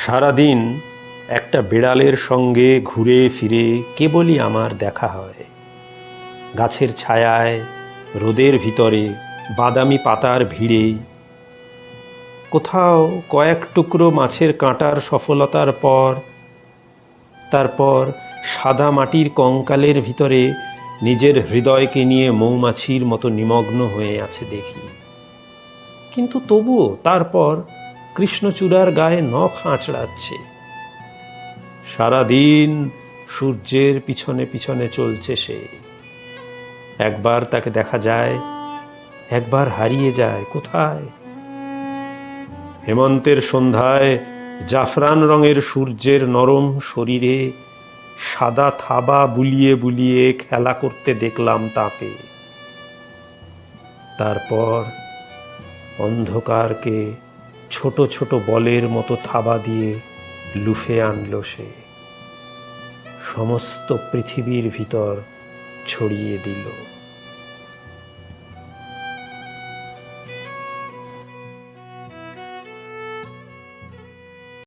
সারাদিন একটা বিড়ালের সঙ্গে ঘুরে ফিরে কেবলই আমার দেখা হয়। গাছের ছায়ায়, রোদের ভিতরে, বাদামি পাতার ভিড়ে। কোথাও কয়েক টুকরো মাছের কাঁটার সফলতার পর তারপর সাদা মাটির কঙ্কালের ভিতরে নিজের হৃদয়কে নিয়ে মৌমাছির মতো নিমগ্ন হয়ে আছে দেখি। কিন্তু তবুও তারপর কৃষ্ণচূড়ার গায়ে নখ আঁচড়াচ্ছে। সারাদিন সূর্যের পিছনে পিছনে চলছে সে। একবার তাকে দেখা যায়, একবার হারিয়ে যায় কোথায়। হেমন্তের সন্ধ্যায় জাফরান রঙের সূর্যের নরম শরীরে সাদা থাবা বুলিয়ে বুলিয়ে খেলা করতে দেখলাম তাকে। তারপর অন্ধকারকে ছোট ছোট বলের মতো থাবা দিয়ে লুফে আনলো সে, সমস্ত পৃথিবীর ভিতর ছড়িয়ে দিল।